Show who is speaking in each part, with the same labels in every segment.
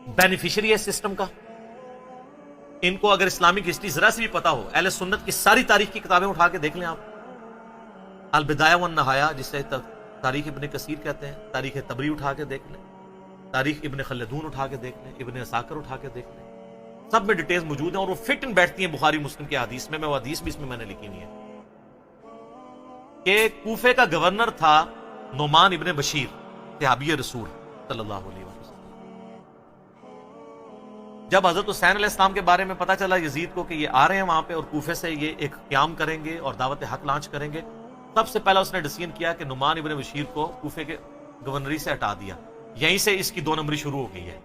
Speaker 1: Beneficiary है system का। इनको अगर इस्लामिक हिस्ट्री जरा सी भी पता हो, अहले सुन्नत की सारी तारीख की किताबें उठा के देख लें आप, अल बिदाया वन नहाया जिसे तारीख इब्न कसीर कहते हैं, तारीख तबरी उठा के देख लें, तारीख इब्न खलदून उठा के देख लें, इब्न असाकर उठा के देख लें, सब में डिटेल्स मौजूद हैं और वो फिट इन बैठती हैं बुखारी मुस्लिम के हदीस में। मैं वो हदीस भी इसमें मैंने लिखी नहीं है कि कूफे का गवर्नर था नोमान इब्न बशीर सहाबी रसूल सल्लल्लाहु अलैहि वसल्लम। जब हजरत हुसैन अलैहिस्सलाम के बारे में पता चला यजीद को कि ये आ रहे हैं वहां पे और कूफे से ये एक क़याम करेंगे और दावत हक लॉन्च करेंगे, सबसे पहला उसने डिसीजन किया कि नुमान इब्न बशीर को कूफे के गवर्नरी से हटा दिया। यहीं से इसकी 2 नंबरी शुरू हो गई है।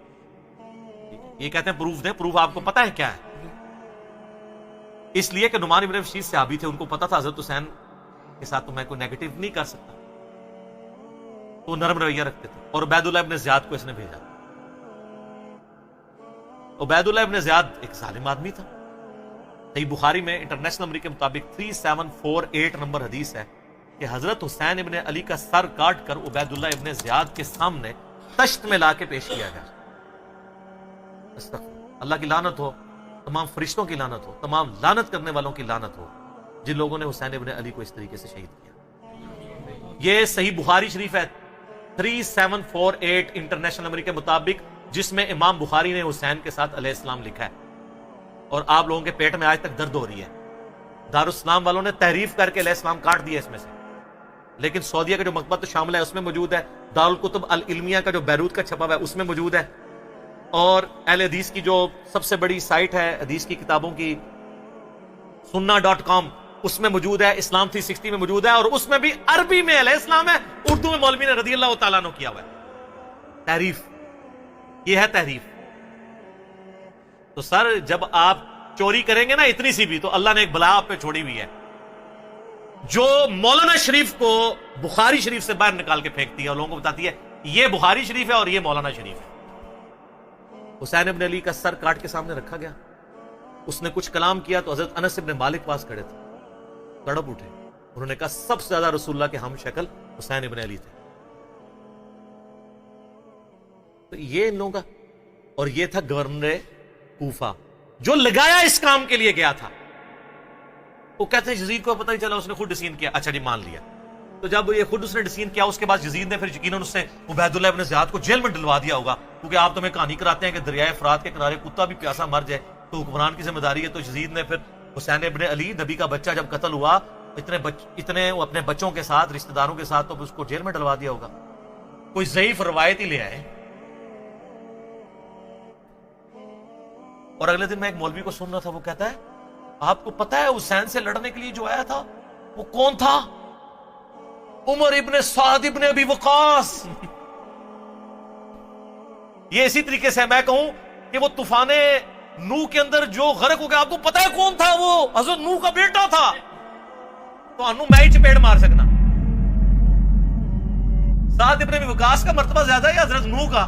Speaker 1: ये कहते हैं प्रूफ दें, प्रूफ आपको पता है क्या है? इसलिए कि नुमान इब्न बशीर सहाबी थे, उनको पता था हजरत हुसैन के साथ तो मैं कोई नेगेटिव नहीं कर सकता, तो नरम रवैया रखते थे। और उबैदुल्लाह इब्न ज़ियाद को इसने भेजा। उबैदुल्लाह इब्न ज़ियाद एक जालिम आदमी था। सही बुखारी में इंटरनेशनल नंबर के मुताबिक 3748 नंबर हदीस है कि हजरत हुसैन इब्न अली का सर काट कर उबैदुल्लाह इब्न ज़ियाद के सामने तश्त में लाके पेश किया गया। अल्लाह की लानत हो, तमाम फरिश्तों की लानत हो, तमाम लानत करने वालों की लानत हो जिन लोगों ने हुसैन इब्न अली को इस तरीके से शहीद किया। ये सही बुखारी शरीफ है 3748 इंटरनेशनल नंबर के मुताबिक, जिसमें इमाम बुखारी ने हुसैन के साथ अलैहिस्सलाम लिखा है। और आप लोगों के पेट में आज तक दर्द हो रही है। दारुस्सलाम वालों ने तहरीफ करके अलैहिस्सलाम काट दिया इसमें से, लेकिन सऊदीया का जो मकबत शामिल है उसमें मौजूद है। दारुल कुतुब अल इल्मिया का जो बैरूत का छपा हुआ है उसमें मौजूद है। और अहले हदीस की जो सबसे बड़ी साइट है हदीस की किताबों की sunna.com, उसमें मौजूद है। इस्लाम 360 में मौजूद है और उसमें भी अरबी में अलैहिस्सलाम है, उर्दू में मौलवी ने रज़ियल्लाहु ताला अन्हु किया हुआ है। तहरीफ, ये है तहरीफ। तो सर जब आप चोरी करेंगे ना इतनी सी भी, तो अल्लाह ने एक बला आप पे छोड़ी हुई है जो मौलाना शरीफ को बुखारी शरीफ से बाहर निकाल के फेंकती है और लोगों को बताती है ये बुखारी शरीफ है और ये मौलाना शरीफ है। हुसैन इब्न अली का सर काट के सामने रखा गया, उसने कुछ कलाम किया तो हजरत अनस इब्न मालिक पास खड़े थे, तड़प उठे। उन्होंने कहा सबसे ज्यादा रसूलुल्लाह के हम शक्ल हुसैन इब्न अली थे। तो ये इन लोगों का, और ये था गवर्नर कूफा जो लगाया इस काम के लिए गया था। वो कहते हैं यजीद को पता ही चला, उसने खुद डिसीजन किया। अच्छा जी, मान लिया। तो जब ये खुद उसने डिसीजन किया, उसके बाद यजीद ने फिर यकीनन उसने उबैदुल्लाह इब्न ज़ियाद को जेल में डलवा दिया होगा, क्योंकि आप तो हमें कहानी कराते हैं कि दरियाए फरात के किनारे कुत्ता भी प्यासा मर जाए तो हुक्मरान की जिम्मेदारी है। तो यजीद ने फिर हुसैन इब्न अली नबी का बच्चा जब कत्ल हुआ, इतने वो अपने बच्चों के साथ रिश्तेदारों के साथ, तो उसको जेल में डलवा दिया होगा। कोई ज़ईफ रवायत ही ले आए। और अगले दिन मैं एक मौलवी को सुन रहा था, वो कहता है आपको पता है हुसैन से लड़ने के लिए जो आया था वो कौन था? उमर इब्न साद इब्न अबी वकास। ये इसी तरीके से मैं कहूं कि वो तूफाने नूह के अंदर जो गर्क हो गया, आपको पता है कौन था? वो हजरत नूह का बेटा था। तो अनु मैं ही चपेट मार सकना। साद इब्न अबी वकास का मर्तबा ज्यादा है हजरत नूह का।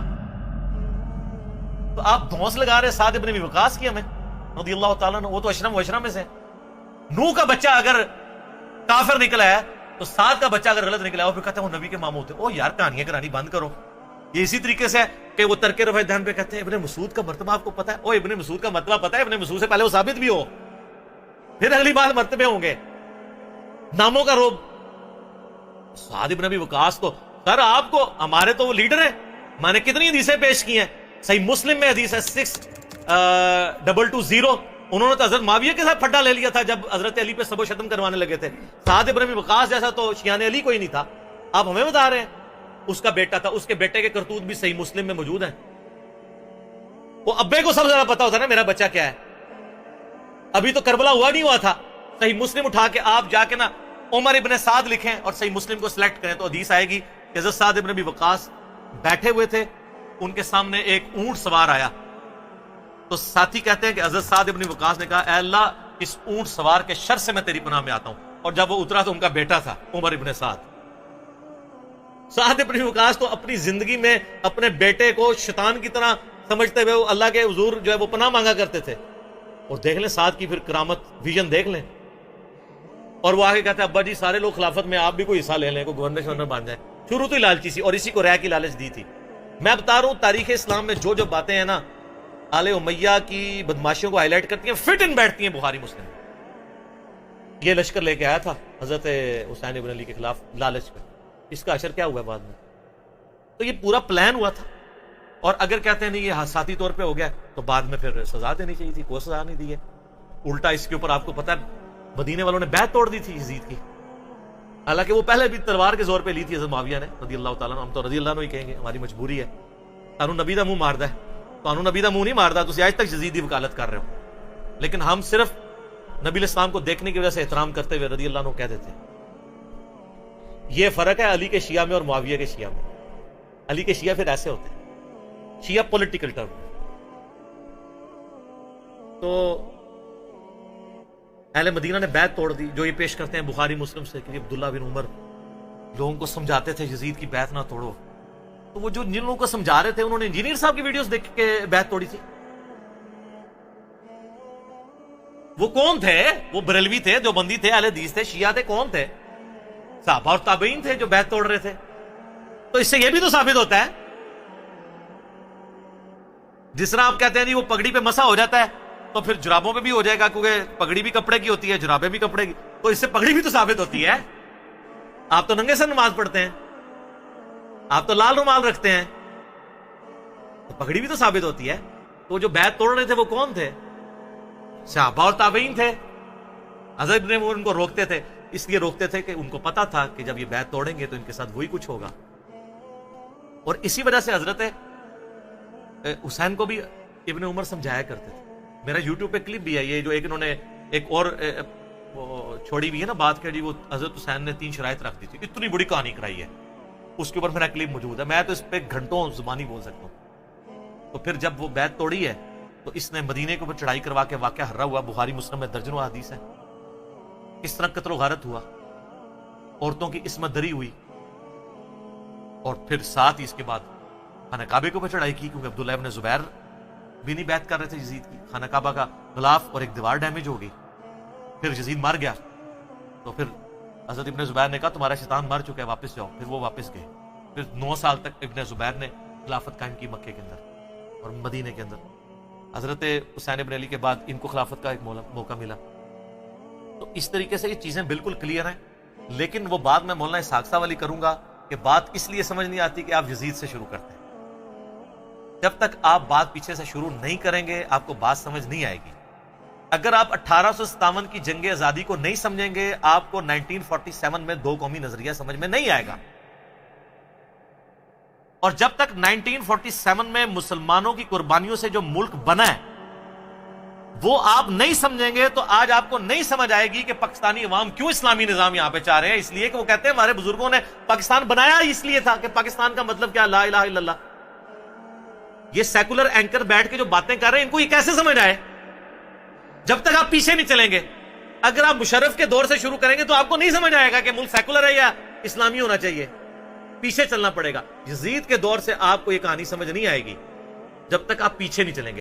Speaker 1: तो आप धौंस लगा रहे साद इब्न अबी वकास की हमें रज़ियल्लाहु ताला अन्हु, वो तो अशरम वशरम में से। नूह का बच्चा अगर काफिर निकला है तो साद का बच्चा अगर गलत निकला है, फिर कहते हैं वो नबी के मामू थे। ओ यार, कहानियां करानी बंद करो। ये इसी तरीके से कि वो तरके रफ़े ध्यान पे कहते हैं इब्ने मसूद का मर्तबा आपको पता है? ओ इब्ने मसूद का मर्तबा पता है? इब्ने मसूद से पहले वो साबित भी हो, फिर अगली बात मर्तबे होंगे। नामों का रोब। साद इब्न अबी वकास तो सर आपको, हमारे तो वो लीडर है, मैंने कितनी हदीसें पेश की हैं। सही मुस्लिम में हदीस है 6220, उन्होंने तो हजरत माविया के साथ फड्डा ले लिया था जब हजरत अली पे सबो शतम करवाने लगे थे। साद इब्न अबी वकास जैसा तो शियान अली कोई नहीं था। आप हमें बता रहे हैं उसका बेटा था। उसके बेटे के करतूत भी सही मुस्लिम में मौजूद हैं। वो अब्बे को सबसे ज्यादा पता होता ना मेरा बच्चा क्या है। अभी तो करबला हुआ नहीं हुआ था। सही मुस्लिम उठा के आप जाके ना उमर इब्न साद लिखें और सही मुस्लिम को सिलेक्ट करें तो हदीस आएगी कि हजरत साद इब्न अबी वकास बैठे हुए थे, उनके सामने एक ऊंट सवार आया। तो साथी कहते हैं कि हजरत साद इब्न वकास ने कहा, ऐ अल्लाह, इस ऊंट सवार के शर से मैं तेरी पनाह में आता हूं। और जब वो उतरा तो उनका बेटा था उमर इब्न साद। साद इब्न वकास तो अपनी जिंदगी में अपने बेटे को शैतान की तरह समझते हुए वो अल्लाह के हुजूर जो है वो पनाह मांगा करते थे। और देख लें साद की फिर करामत, विजन देख लें। और वो आगे कहते हैं, अब्बा जी सारे लोग खिलाफत में, आप भी कोई हिस्सा ले लें, को गवर्नर शवर्नर बन जाए। शुरू तो ही लालची सी, और इसी को रह की लालच दी थी। میں بتا رہا ہوں تاریخ اسلام میں جو جو باتیں ہیں نا آل امیہ کی بدماشیوں کو ہائی لائٹ کرتی ہیں، فٹ ان بیٹھتی ہیں بخاری مسلم۔ یہ لشکر لے کے آیا تھا حضرت حسین ابن علی کے خلاف لالچ میں، اس کا اشر کیا ہوا بعد میں؟ تو یہ پورا پلان ہوا تھا، اور اگر کہتے ہیں نہیں یہ حادثاتی طور پہ ہو گیا تو بعد میں پھر سزا دینی چاہیے تھی، کوئی سزا نہیں دی ہے۔ الٹا اس کے اوپر آپ کو پتہ ہے مدینے والوں نے بیعت توڑ دی تھی یزید کی، حالانکہ وہ پہلے بھی تلوار کے زور پہ لی تھی حضرت معاویہ نے رضی اللہ تعالیٰ عنہ۔ ہم تو رضی اللہ عنہ ہی کہیں گے، ہماری مجبوری ہے، قانون نبی دا منہ ماردا ہے، قانون نبی دا منہ نہیں ماردا، تو آج تک یزید کی وکالت کر رہے ہو، لیکن ہم صرف نبی علیہ السلام کو دیکھنے کی وجہ سے احترام کرتے ہوئے رضی اللہ عنہ کہہ دیتے ہیں۔ یہ فرق ہے علی کے شیعہ میں اور معاویہ کے شیعہ میں۔ علی کے شیعہ پھر ایسے ہوتے ہیں، شیعہ پولیٹیکل ٹرم۔ تو اہل مدینہ نے بیعت توڑ دی، جو یہ پیش کرتے ہیں بخاری مسلم سے کہ عبداللہ بن عمر لوگوں کو سمجھاتے تھے یزید کی بیعت نہ توڑو، تو وہ جو جن لوگوں کو سمجھا رہے تھے انہوں نے انجینئر صاحب کی ویڈیوز دیکھ کے بیعت توڑی تھی۔ وہ کون تھے؟ وہ بریلوی تھے، جو بندی تھے، اہل حدیث تھے، شیعہ تھے، کون تھے؟ صحابہ اور تابعین تھے جو بیعت توڑ رہے تھے۔ تو اس سے یہ بھی تو ثابت ہوتا ہے، جس طرح آپ کہتے ہیں جی وہ پگڑی پہ مسا ہو جاتا ہے تو پھر جرابوں پہ بھی ہو جائے گا، کیونکہ پگڑی بھی کپڑے کی ہوتی ہے، جرابیں بھی کپڑے کی، تو اس سے پگڑی بھی تو ثابت ہوتی ہے۔ آپ تو ننگے سر نماز پڑھتے ہیں، آپ تو لال رومال رکھتے ہیں، تو پگڑی بھی تو ثابت ہوتی ہے۔ تو جو بیعت توڑ رہے تھے وہ کون تھے؟ صحابہ اور تابعین تھے۔ حضرت ابن عمر ان کو روکتے تھے، اس لیے روکتے تھے کہ ان کو پتا تھا کہ جب یہ بیعت توڑیں گے تو ان کے ساتھ وہی کچھ ہوگا، اور اسی وجہ سے حضرت حسین کو بھی ابن عمر سمجھایا کرتے تھے۔ میرا یوٹیوب پہ کلپ بھی ہے یہ، جو ایک انہوں نے ایک اور چھوڑی بھی ہے نا بات کہ جی وہ حضرت حسین نے 3 شرائط رکھ دی تھی، اتنی بڑی کہانی کرائی ہے، اس کے اوپر میرا کلپ موجود ہے، میں تو اس پہ گھنٹوں زبانی بول سکتا ہوں۔ تو پھر جب وہ بیعت توڑی ہے تو اس نے مدینے کے اوپر چڑھائی کروا کے واقعہ ہررا ہوا، بخاری مسلم میں درجنوں حدیث ہے، اس طرح قتل و غارت ہوا، عورتوں کی عصمت دری ہوئی، اور پھر ساتھ ہی اس کے بعد خانہ کعبے کے اوپر چڑھائی کی، کیونکہ عبداللہ ابن زبیر بھی نہیں بیعت کر رہے تھے یزید کی۔ خانہ کعبہ کا غلاف اور ایک دیوار ڈیمیج ہو گئی، پھر یزید مر گیا، تو پھر حضرت ابن زبیر نے کہا تمہارا شیطان مر چکا ہے، واپس جاؤ، پھر وہ واپس گئے۔ پھر 9 سال تک ابن زبیر نے خلافت قائم کی مکے کے اندر اور مدینے کے اندر۔ حضرت حسین ابن علی کے بعد ان کو خلافت کا ایک موقع ملا۔ تو اس طریقے سے یہ چیزیں بالکل کلیئر ہیں، لیکن وہ بات میں مولانا اسحاق صاحب والی کروں گا کہ بات اس لیے سمجھ نہیں آتی کہ آپ یزید سے شروع کرتے ہیں۔ جب تک آپ بات پیچھے سے شروع نہیں کریں گے آپ کو بات سمجھ نہیں آئے گی۔ اگر آپ 1857 کی جنگ آزادی کو نہیں سمجھیں گے آپ کو 1947 میں 2 قومی نظریہ سمجھ میں نہیں آئے گا، اور جب تک 1947 میں مسلمانوں کی قربانیوں سے جو ملک بنا ہے وہ آپ نہیں سمجھیں گے تو آج آپ کو نہیں سمجھ آئے گی کہ پاکستانی عوام کیوں اسلامی نظام یہاں پہ چاہ رہے ہیں۔ اس لیے کہ وہ کہتے ہیں ہمارے بزرگوں نے پاکستان بنایا اس لیے تھا کہ پاکستان کا مطلب کیا، لا الہ الا اللہ۔ یہ سیکولر اینکر بیٹھ کے جو باتیں کر رہے ہیں ان کو یہ کیسے سمجھ آئے؟ جب تک آپ پیچھے نہیں چلیں گے۔ اگر آپ مشرف کے دور سے شروع کریں گے تو آپ کو نہیں سمجھ آئے گا کہ ملک سیکولر ہے یا اسلامی ہونا چاہیے، پیچھے چلنا پڑے گا۔ یزید کے دور سے آپ کو یہ کہانی سمجھ نہیں آئے گی جب تک آپ پیچھے نہیں چلیں گے۔